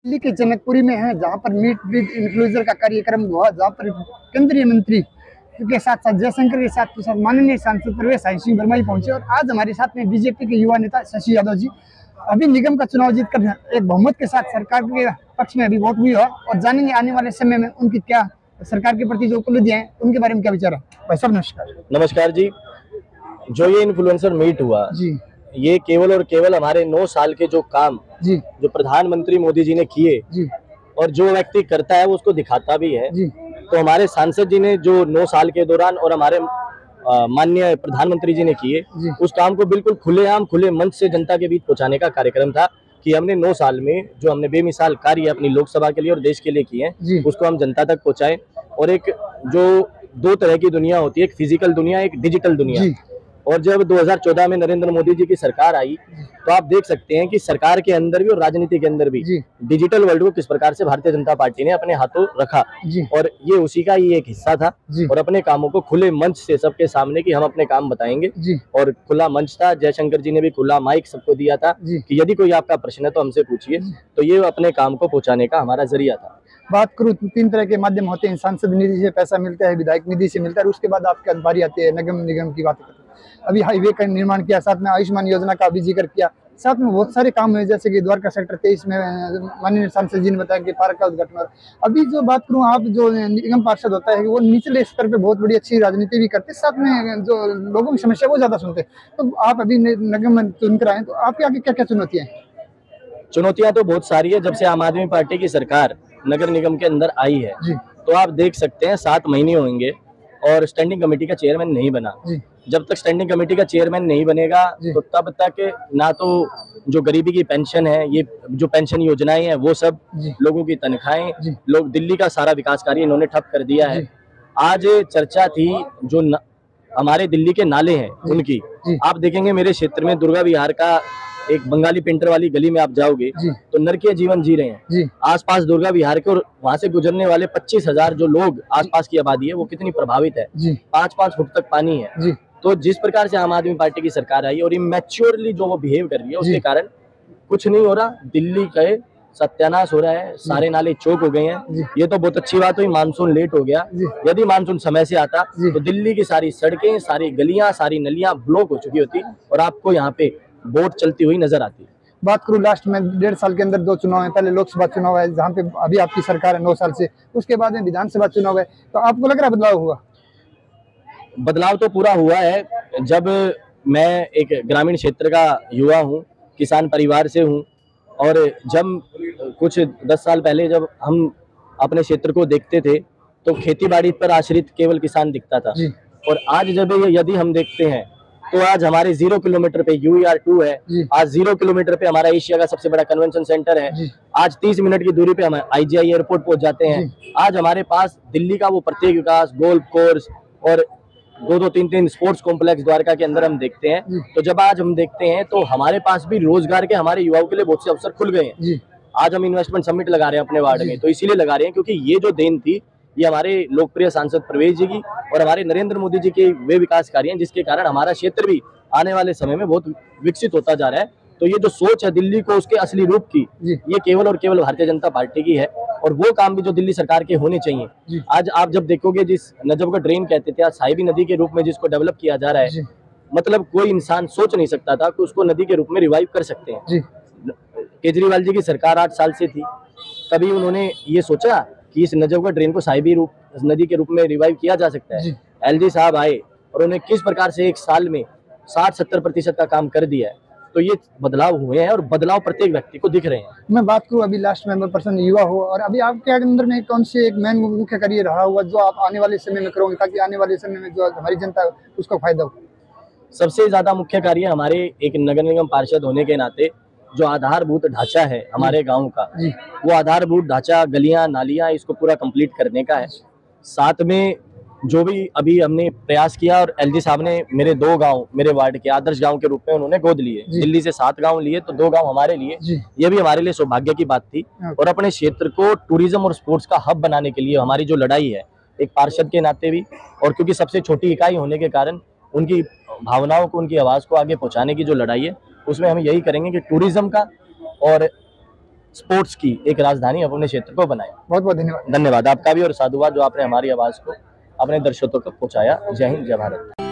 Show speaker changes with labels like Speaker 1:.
Speaker 1: दिल्ली के जनकपुरी में है, जहां पर मीट विद इन्फ्लुएंसर का कार्यक्रम हुआ, जहां पर केंद्रीय मंत्री के साथ साथ जयशंकर के साथ माननीय सांसद प्रवेश सिंह वर्मा पहुंचे। और आज हमारे साथ में बीजेपी के युवा नेता शशि यादव जी अभी निगम का चुनाव जीतकर एक बहुमत के साथ सरकार के पक्ष में अभी वोट हुई है, और जानेंगे आने वाले समय में उनकी क्या सरकार के प्रति जो उपलब्धियां हैं उनके बारे में क्या विचार है। भाई साहब नमस्कार।
Speaker 2: नमस्कार जी। जो ये इन्फ्लुएंसर मीट हुआ
Speaker 1: जी, ये
Speaker 2: केवल और केवल हमारे 9 साल के जो काम
Speaker 1: जी
Speaker 2: जो प्रधानमंत्री मोदी जी ने किए
Speaker 1: जी,
Speaker 2: और जो व्यक्ति करता है वो उसको दिखाता भी है
Speaker 1: जी,
Speaker 2: तो हमारे सांसद जी ने जो 9 साल के दौरान और हमारे माननीय प्रधानमंत्री जी ने किए उस काम को बिल्कुल खुलेआम खुले मंच से जनता के बीच पहुंचाने का कार्यक्रम था कि हमने 9 साल में जो हमने बेमिसाल कार्य अपनी लोकसभा के लिए और देश के लिए किए हैं उसको हम जनता तक पहुंचाएं। और एक जो 2 तरह की दुनिया होती है, एक फिजिकल दुनिया, एक डिजिटल दुनिया। और जब 2014 में नरेंद्र मोदी जी की सरकार आई तो आप देख सकते हैं कि सरकार के अंदर भी और राजनीति के अंदर भी डिजिटल वर्ल्ड को किस प्रकार से भारतीय जनता पार्टी ने अपने हाथों रखा, और ये उसी का ही एक हिस्सा था। और अपने कामों को खुले मंच से सबके सामने कि हम अपने काम बताएंगे, और खुला मंच था। जयशंकर जी ने भी खुला माइक सबको दिया था कि यदि कोई आपका प्रश्न है तो हमसे पूछिए। तो ये अपने काम को पहुंचाने का हमारा जरिया था।
Speaker 1: बात करूँ तो 3 तरह के माध्यम होते हैं, सांसद निधि से पैसा मिलता है, विधायक निधि से मिलता है, और उसके बाद आपकी बारी आती है निगम की बात करते हैं। अभी हाईवे का निर्माण किया, साथ में आयुष्मान योजना का भी जिक्र किया, साथ में बहुत सारे काम हुए, जैसे कि द्वारका सेक्टर 23 में माननीय सांसद जी ने बताया कि पार्क का उद्घाटन। अभी जो बात करूँ, आप जो निगम पार्षद होता है वो निचले स्तर पे बहुत बड़ी अच्छी राजनीति भी करते, साथ में जो लोगों की समस्या वो ज्यादा सुनते। तो आप अभी निगम चुनकर आए, तो आपके आगे क्या क्या चुनौतियाँ हैं?
Speaker 2: चुनौतियां तो बहुत सारी है। जब से आम आदमी पार्टी की सरकार नगर निगम के अंदर आई है तो आप देख सकते हैं 7 महीने होंगे और स्टैंडिंग कमेटी का चेयरमैन नहीं बना। जब तक स्टैंडिंग कमेटी का चेयरमैन नहीं बनेगा तो तब तक ना तो जो गरीबी की पेंशन है, ये जो पेंशन योजनाएं हैं, वो सब लोगों की तनख्वाहें, लोग दिल्ली का सारा विकास कार्य इन्होंने ठप कर दिया है। आज चर्चा थी जो हमारे दिल्ली के नाले हैं उनकी। आप देखेंगे मेरे क्षेत्र में दुर्गा विहार का एक बंगाली पेंटर वाली गली में आप जाओगे तो नरकीय जीवन जी रहे हैं आसपास दुर्गा विहार के, और वहां से गुजरने वाले 25,000 जो लोग आसपास की आबादी है वो कितनी प्रभावित है। 5-5 फुट तक पानी है। तो जिस प्रकार से आम आदमी पार्टी की सरकार आई और इमैच्योरली जो वो बिहेव कर रही है उसके कारण कुछ नहीं हो रहा। दिल्ली का सत्यानाश हो रहा है, सारे नाले चौक हो गए हैं। ये तो बहुत अच्छी बात हुई, मानसून लेट हो गया। यदि मानसून समय से आता तो दिल्ली की सारी सड़कें, सारी गलियां, सारी नलियां ब्लॉक हो चुकी होती और आपको यहाँ पे बोट चलती हुई नजर आती है।
Speaker 1: बात करूँ लास्ट में 1.5 साल के अंदर 2 चुनाव है, पहले लोकसभा चुनाव है जहाँ पे अभी आपकी सरकार है 9 साल से, उसके बाद में विधानसभा चुनाव है, तो आपको लग रहा है बदलाव हुआ?
Speaker 2: बदलाव तो पूरा हुआ है। जब मैं एक ग्रामीण क्षेत्र का युवा हूँ, किसान परिवार से हूँ, और जब कुछ 10 साल पहले जब हम अपने क्षेत्र को देखते थे तो खेती बाड़ी पर आश्रित केवल किसान दिखता था, और आज जब यदि हम देखते हैं तो आज हमारे 0 किलोमीटर पे UER2 है, आज 0 किलोमीटर पे हमारा एशिया का सबसे बड़ा कन्वेंशन सेंटर है, आज 30 मिनट की दूरी पे हम IGI एयरपोर्ट पहुंच जाते हैं। आज हमारे पास दिल्ली का वो प्रत्येक विकास, गोल्फ कोर्स और 2-2, 3-3 स्पोर्ट्स कॉम्प्लेक्स द्वारका के अंदर हम देखते हैं। तो जब आज हम देखते हैं तो हमारे पास भी रोजगार के हमारे युवाओं के लिए बहुत से अवसर खुल गए हैं। आज हम इन्वेस्टमेंट समिट लगा रहे हैं अपने वार्ड में, तो इसीलिए लगा रहे हैं क्योंकि ये जो देन थी ये हमारे लोकप्रिय सांसद प्रवेश जी की और हमारे नरेंद्र मोदी जी के वे विकास कार्य हैं जिसके कारण हमारा क्षेत्र भी आने वाले समय में बहुत विकसित होता जा रहा है। तो ये जो सोच है दिल्ली को उसके असली रूप की, ये केवल और केवल भारतीय जनता पार्टी की है, और वो काम भी जो दिल्ली सरकार के होने चाहिए। आज आप जब देखोगे जिस नजब का ड्रेन कहते थे, आज साहिबी नदी के रूप में जिसको डेवलप किया जा रहा है, मतलब कोई इंसान सोच नहीं सकता था कि उसको नदी के रूप में रिवाइव कर सकते हैं। केजरीवाल जी की सरकार 8 साल से थी, कभी उन्होंने ये सोचा कि इस नजबगढ़ ड्रेन को साहिबी नदी के रूप में रिवाइव किया जा सकता है? LG साहब आए और उन्हें किस प्रकार से 1 साल में 60-70% का काम कर दिया है। तो ये बदलाव हुए हैं और बदलाव प्रत्येक व्यक्ति को दिख रहे हैं।
Speaker 1: मैं बात करूँ अभी लास्ट में पर्सन युवा हो, और अभी आपके अंदर में कौन से एक मेन मुख्य कार्य रहा हुआ जो आप आने वाले समय में करोगे ताकि आने वाले समय में जो हमारी जनता है उसका फायदा हो?
Speaker 2: सबसे ज्यादा मुख्य कार्य हमारे एक नगर निगम पार्षद होने के नाते जो आधारभूत ढांचा है हमारे गांव का, वो आधारभूत ढांचा, गलियां, नालियां, इसको पूरा कंप्लीट करने का है। साथ में जो भी अभी हमने प्रयास किया, और LG साहब ने मेरे 2 गांव मेरे वार्ड के आदर्श गांव के रूप में उन्होंने गोद लिए। दिल्ली से 7 गांव लिए तो 2 गांव हमारे लिए। ये भी हमारे लिए सौभाग्य की बात थी। और अपने क्षेत्र को टूरिज्म और स्पोर्ट्स का हब बनाने के लिए हमारी जो लड़ाई है एक पार्षद के नाते भी, और क्योंकि सबसे छोटी इकाई होने के कारण उनकी भावनाओं को, उनकी आवाज को आगे पहुंचाने की जो लड़ाई है उसमें हम यही करेंगे कि टूरिज्म का और स्पोर्ट्स की एक राजधानी अपने क्षेत्र को बनाए।
Speaker 1: बहुत बहुत धन्यवाद।
Speaker 2: धन्यवाद आपका भी और साधुवाद जो आपने हमारी आवाज को अपने दर्शकों तक पहुंचाया। जय हिंद, जय भारत।